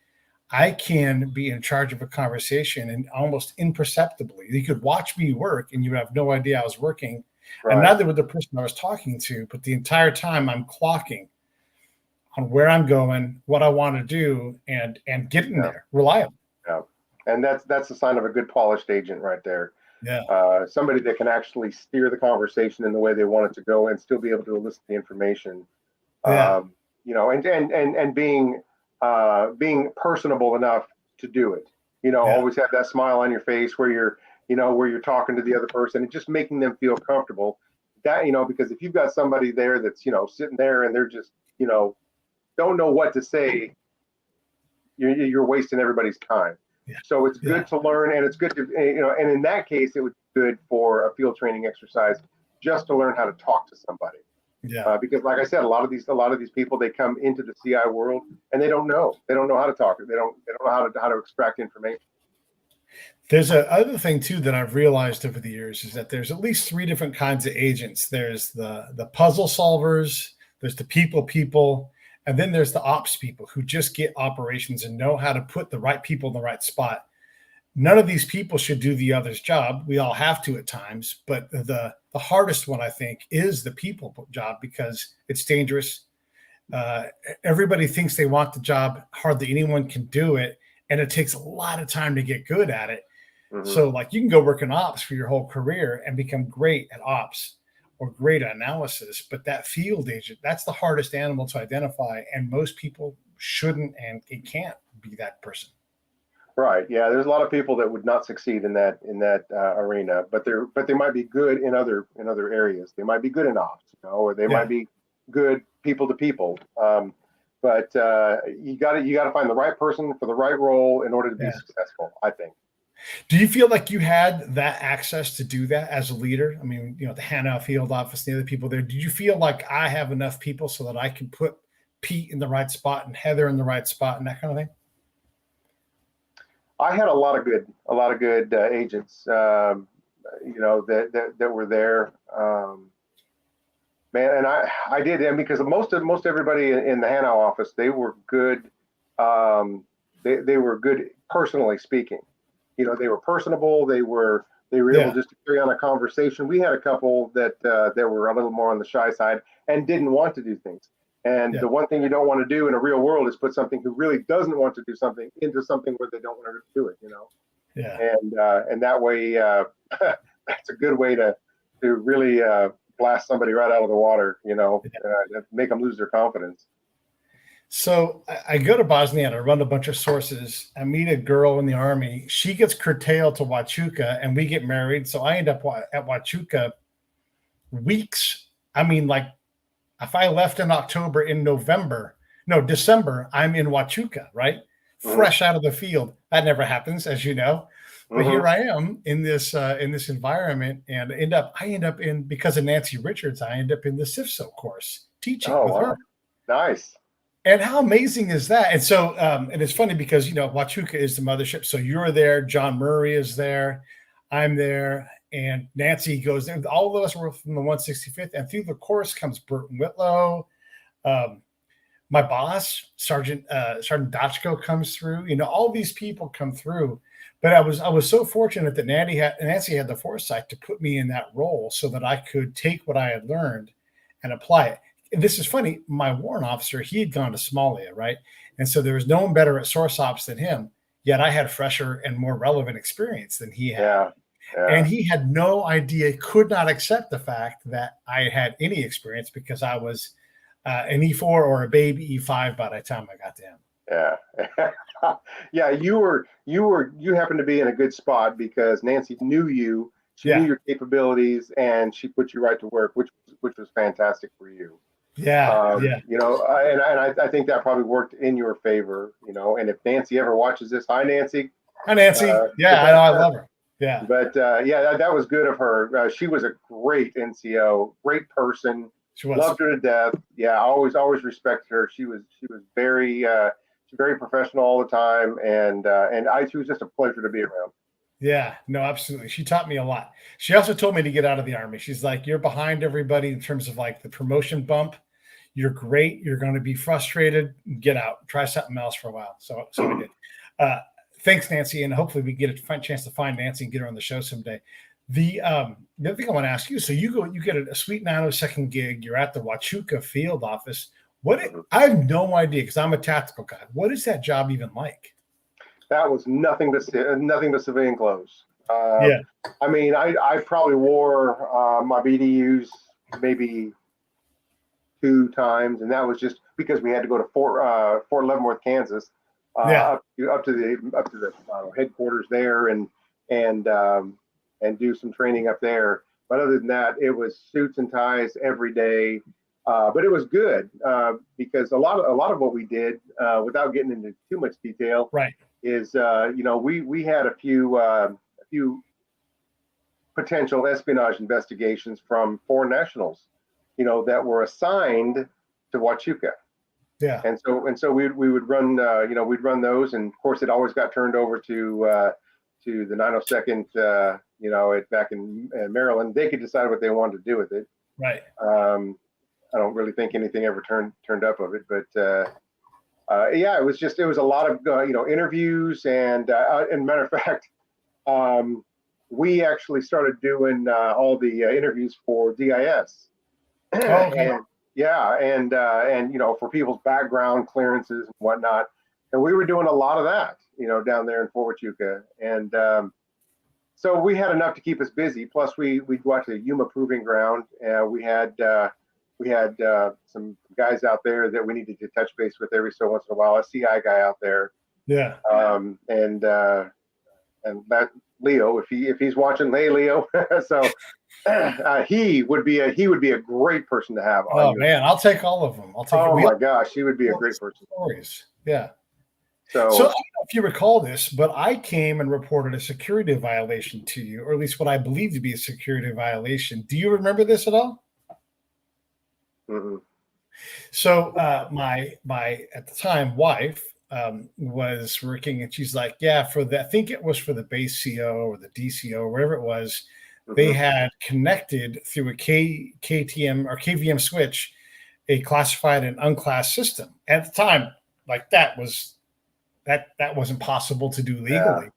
I can be in charge of a conversation and almost imperceptibly. You could watch me work and you would have no idea I was working. And Right. neither would the person I was talking to, but the entire time I'm clocking on where I'm going, what I want to do, and getting Yeah. there reliable. Yeah. And that's a sign of a good polished agent right there. Yeah. Somebody that can actually steer the conversation in the way they want it to go and still be able to elicit the information. Yeah. And being personable enough to do it. Yeah. Always have that smile on your face where you're talking to the other person and just making them feel comfortable. That because if you've got somebody there that's sitting there and they're just don't know what to say, you're wasting everybody's time. Yeah. So it's good to learn, and it's good to and in that case, it would be good for a field training exercise just to learn how to talk to somebody. Yeah. Because, like I said, a lot of these people, they come into the CI world and they don't know how to talk. They don't know how to extract information. There's a other thing too that I've realized over the years is that there's at least three different kinds of agents. There's the puzzle solvers, there's the people, and then there's the ops people who just get operations and know how to put the right people in the right spot. None of these people should do the other's job. We all have to at times, but the hardest one, I think, is the people job because it's dangerous. Everybody thinks they want the job. Hardly anyone can do it, and it takes a lot of time to get good at it. Mm-hmm. So, like, you can go work in ops for your whole career and become great at ops or great at analysis, but that field agent, that's the hardest animal to identify, and most people shouldn't and it can't be that person. Right. Yeah. There's a lot of people that would not succeed in that arena, but they might be good in other areas. They might be good in ops, or they might be good people to people. But you got to find the right person for the right role in order to be successful, I think. Do you feel like you had that access to do that as a leader? I mean, the Hanau Field Office, the other people there. Did you feel like I have enough people so that I can put Pete in the right spot and Heather in the right spot and that kind of thing? I had a lot of good agents, that were there, man. And I did, and because most everybody in the Hanau office, they were good. They were good personally speaking. They were personable. They were able just to carry on a conversation. We had a couple that were a little more on the shy side and didn't want to do things. And the one thing you don't want to do in a real world is put something who really doesn't want to do something into something where they don't want to do it, Yeah. And that way, that's a good way to really blast somebody right out of the water, make them lose their confidence. So I go to Bosnia and I run a bunch of sources. I meet a girl in the Army. She gets curtailed to Huachuca and we get married. So I end up at Huachuca weeks. I mean, like, if I left in October, December, I'm in Huachuca, right? Mm-hmm. Fresh out of the field. That never happens, as you know. But here I am in this environment, and I end up in, because of Nancy Richards, I end up in the CIFSO course teaching with her. Nice. And how amazing is that? And so, and it's funny because, Huachuca is the mothership. So you're there, John Murray is there, I'm there, and Nancy goes there. All of us were from the 165th, and through the course comes Burton Whitlow. My boss, Sergeant Dotchko, comes through. All these people come through. But I was so fortunate that Nancy had the foresight to put me in that role so that I could take what I had learned and apply it. And this is funny. My warrant officer, he had gone to Somalia, right? And so there was no one better at source ops than him. Yet I had fresher and more relevant experience than he had. Yeah. And he had no idea, could not accept the fact that I had any experience because I was an E4 or a baby E5 by the time I got to him. Yeah. Yeah. You happened to be in a good spot because Nancy knew you. She knew your capabilities and she put you right to work, which was fantastic for you. Yeah. And I think that probably worked in your favor, and if Nancy ever watches this, hi, Nancy, Hi, Nancy. Yeah, I know. I love her. Yeah, But yeah, that was good of her. She was a great NCO, great person. she was. Loved her to death. Yeah, always respected her. She was very professional all the time, and she was just a pleasure to be around. Yeah, no, absolutely. She taught me a lot. She also told me to get out of the army. She's like, you're behind everybody in terms of like the promotion bump. You're great. You're going to be frustrated. Get out. Try something else for a while. So I did. Uh, thanks, Nancy, and hopefully we get a chance to find Nancy and get her on the show someday. The other thing I want to ask you, so you get a sweet 902nd gig. You're at the Huachuca Field Office. I have no idea because I'm a tactical guy. What is that job even like? That was nothing but civilian clothes. Yeah. I mean, I probably wore my BDUs maybe 2 times, and that was just because we had to go to Fort Leavenworth, Kansas, Yeah. up to the headquarters there, and do some training up there. But other than that, it was suits and ties every day. But it was good because a lot of what we did, without getting into too much detail, Right. is we had a few potential espionage investigations from foreign nationals, that were assigned to Huachuca. Yeah. And so we would run we'd run those, and of course it always got turned over to the 902nd, back in Maryland. They could decide what they wanted to do with it. Right. I don't really think anything ever turned up of it, but yeah, it was a lot of interviews, and matter of fact, we actually started doing all the interviews for DIS. Oh, okay. And yeah, and for people's background clearances and whatnot, and we were doing a lot of that, down there in Fort Huachuca, and so we had enough to keep us busy. Plus, we'd go out to the Yuma Proving Ground, and we had some guys out there that we needed to touch base with every so once in a while. A CI guy out there, Yeah. And that Leo, if he's watching, hey Leo, so. He would be a great person to have. Oh man, I'll take all of them. Oh my gosh, he would be a great person. Stories. Yeah. So I don't know if you recall this, but I came and reported a security violation to you, or at least what I believe to be a security violation. Do you remember this at all? Mm-mm. So my at the time wife was working, and she's like, yeah, I think it was for the base CO or the DCO, wherever it was. They had connected through a KTM or KVM switch, a classified and unclassed system. At the time, like that wasn't possible to do legally. Yeah.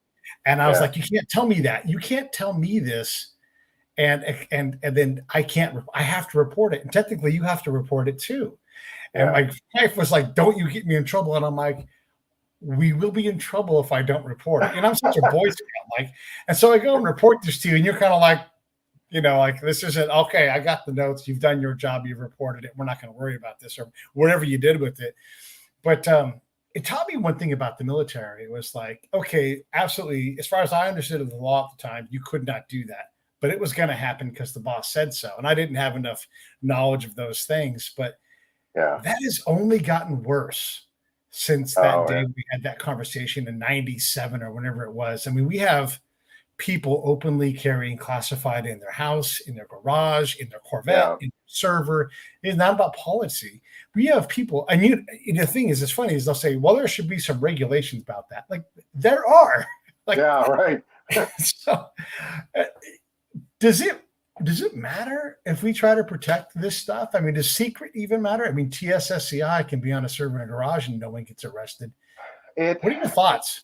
And I was like, you can't tell me that. You can't tell me this. And then I have to report it. And technically you have to report it too. And my wife was like, don't you get me in trouble. And I'm like, we will be in trouble if I don't report it. And I'm such a Boy Scout, and so I go and report this to you, and you're kind of like, this isn't okay. I got the notes. You've done your job. You've reported it. We're not going to worry about this or whatever you did with it. But it taught me one thing about the military. It was like, okay, absolutely. As far as I understood of the law at the time, you could not do that, but it was going to happen because the boss said so. And I didn't have enough knowledge of those things, but that has only gotten worse since that day we had that conversation in 97 or whenever it was. I mean, we have people openly carrying classified in their house, in their garage, in their Corvette, in their server. It's not about policy. We have people, and the thing is, it's funny, is they'll say, well, there should be some regulations about that. Like, there are. Right. So does it matter if we try to protect this stuff? I mean, does secret even matter? I mean, TSSCI can be on a server in a garage and no one gets arrested. What are your thoughts?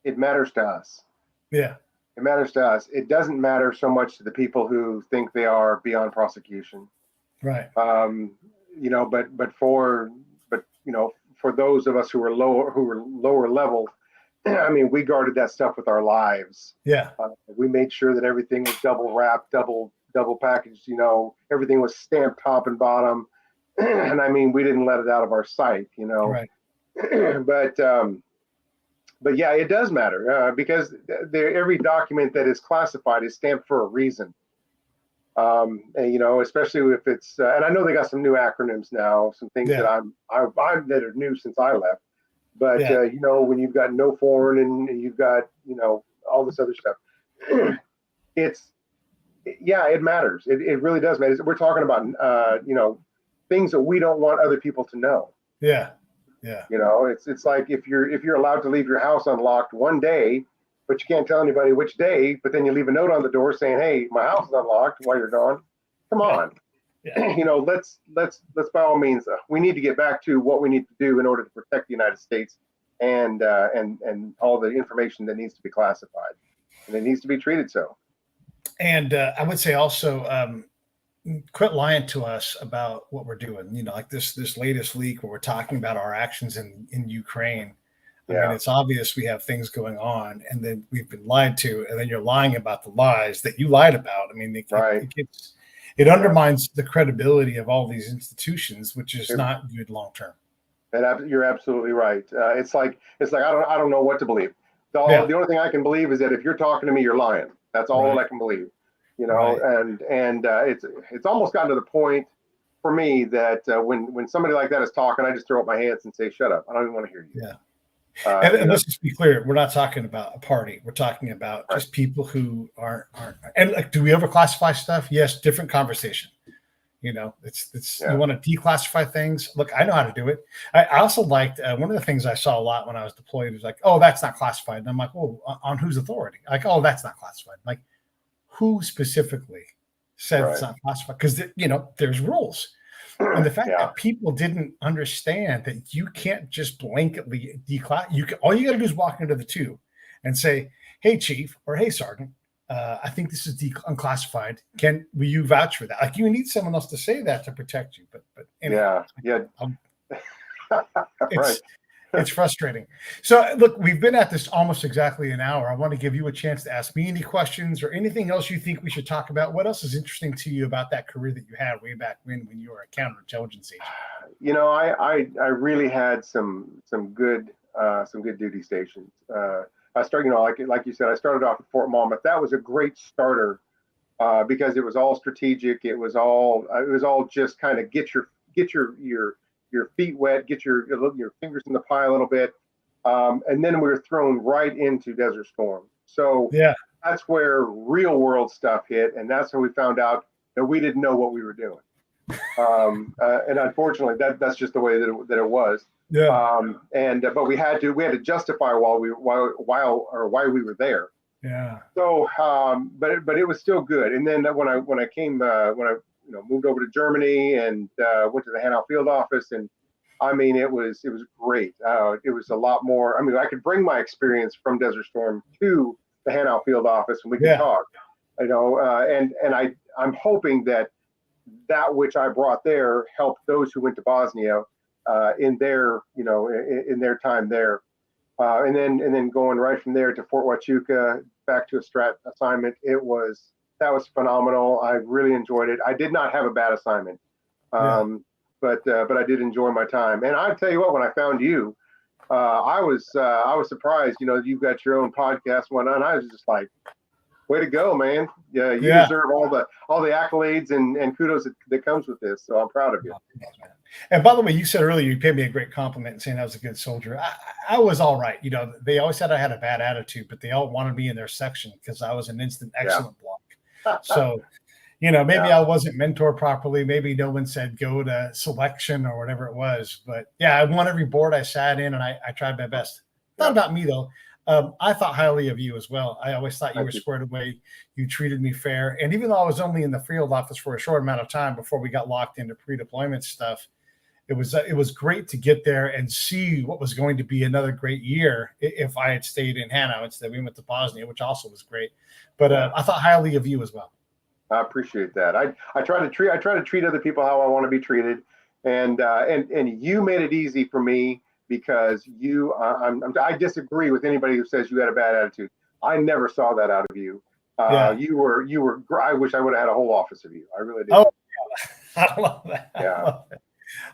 It matters to us. Yeah. It matters to us. It doesn't matter so much to the people who think they are beyond prosecution. Right. For those of us who were lower level, I mean, we guarded that stuff with our lives. Yeah. We made sure that everything was double wrapped, double packaged, everything was stamped top and bottom. And I mean, we didn't let it out of our sight, Right. But yeah, it does matter because every document that is classified is stamped for a reason. And, especially if it's, and I know they got some new acronyms now, some things that that are new since I left. But Yeah. when you've got no foreign and you've got all this other stuff, it's it matters. It really does matter. We're talking about things that we don't want other people to know. Yeah. Yeah. It's like if you're allowed to leave your house unlocked one day, but you can't tell anybody which day, but then you leave a note on the door saying, "Hey, my house is unlocked while you're gone." Come on. Yeah. Let's by all means, we need to get back to what we need to do in order to protect the United States and all the information that needs to be classified, and it needs to be treated so. And I would say also, quit lying to us about what we're doing. Like this latest leak where we're talking about our actions in Ukraine. I mean, it's obvious we have things going on, and then we've been lied to, and then you're lying about the lies that you lied about. I mean, it undermines the credibility of all these institutions, which is not good long term. And you're absolutely right. It's like I don't know what to believe. The only thing I can believe is that if you're talking to me, you're lying. That's all I can believe. And it's almost gotten to the point for me that when somebody like that is talking, I just throw up my hands and say, "Shut up! I don't even want to hear you." Yeah. And let's just be clear: we're not talking about a party. We're talking about just people who aren't. And like, do we ever classify stuff? Yes, different conversation. It's you want to declassify things. Look, I know how to do it. I also liked one of the things I saw a lot when I was deployed was like, "Oh, that's not classified," and I'm like, "Oh, on whose authority?" Like, "Oh, that's not classified." Like, who specifically said it's not classified? Because there's rules. And the fact that people didn't understand that you can't just blanketly declassify. All you got to do is walk into the tube and say, "Hey, chief," or "Hey, sergeant, I think this is unclassified. Will you vouch for that?" Like, you need someone else to say that to protect you. But anyway, right. It's frustrating. So, look, we've been at this almost exactly an hour. I want to give you a chance to ask me any questions or anything else you think we should talk about. What else is interesting to you about that career that you had way back when you were a counterintelligence agent? I really had some good duty stations. I started, like you said, I started off at Fort Monmouth. That was a great starter because it was all strategic. It was all just kind of get your feet wet, get your fingers in the pie a little bit, and then we were thrown right into Desert Storm. So that's where real world stuff hit, and that's how we found out that we didn't know what we were doing. And unfortunately, that's just the way that it was. Yeah. But we had to justify why we were there. Yeah. So, but it was still good. And then when I moved over to Germany and went to the Hanau Field Office, and I mean, it was great. It was a lot more. I mean, I could bring my experience from Desert Storm to the Hanau Field Office, and we could talk. And I'm hoping that which I brought there helped those who went to Bosnia in their time there. And then going right from there to Fort Huachuca, back to a strat assignment. That was phenomenal. I really enjoyed it. I did not have a bad assignment, but I did enjoy my time. And I tell you what, when I found you, I was surprised. You've got your own podcast one, and I was just like, way to go, man! Yeah, you deserve all the accolades and kudos that comes with this. So I'm proud of you. And by the way, you said earlier you paid me a great compliment saying I was a good soldier. I was all right. They always said I had a bad attitude, but they all wanted me in their section because I was an instant excellent block. So, maybe I wasn't mentored properly. Maybe no one said go to selection or whatever it was. But I won every board I sat in, and I tried my best. Not about me though. I thought highly of you as well. I always thought you were squared away. You treated me fair. And even though I was only in the field office for a short amount of time before we got locked into pre-deployment stuff, it was great to get there and see what was going to be another great year if I had stayed in Hanau instead. We went to Bosnia, which also was great. But I thought highly of you as well. I appreciate that. I try to treat other people how I want to be treated, and you made it easy for me because I disagree with anybody who says you had a bad attitude. I never saw that out of you. You were. I wish I would have had a whole office of you. I really did. Oh, I love that. Yeah.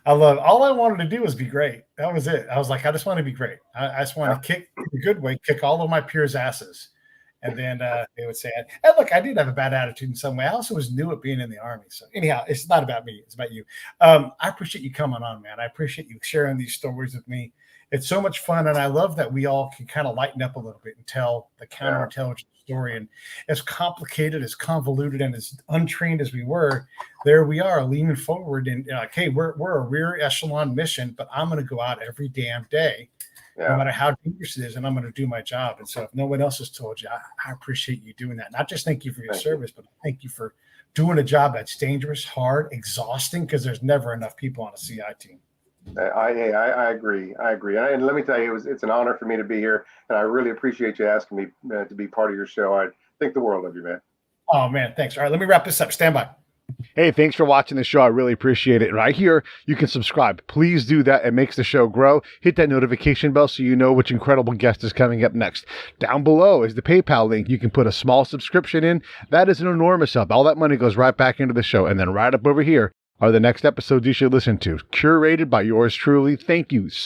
I love it. All I wanted to do was be great. That was it. I was like, I just want to be great. I just want to kick in a good way, kick all of my peers' asses. And then they would say, and look, I did have a bad attitude in some way. I also was new at being in the Army. So anyhow, it's not about me. It's about you. I appreciate you coming on, man. I appreciate you sharing these stories with me. it's so much fun. And I love that we all can kind of lighten up a little bit and tell the counterintelligence story. And as complicated, as convoluted, and as untrained as we were, there we are leaning forward and like, hey, we're a rear echelon mission, but I'm going to go out every damn day, no matter how dangerous it is, and I'm going to do my job. And so if no one else has told you, I appreciate you doing that. Not just thank you for your service, but thank you for doing a job that's dangerous, hard, exhausting, because there's never enough people on a CI team. I agree. And let me tell you, it's an honor for me to be here, and I really appreciate you asking me to be part of your show. I think the world of you, man. Oh, man, thanks. All right, let me wrap this up. Stand by. Hey, thanks for watching the show. I really appreciate it. Right here, you can subscribe. Please do that. It makes the show grow. Hit that notification bell so you know which incredible guest is coming up next. Down below is the PayPal link. You can put a small subscription in. That is an enormous help. All that money goes right back into the show. And then right up over here are the next episodes you should listen to, curated by yours truly. Thank you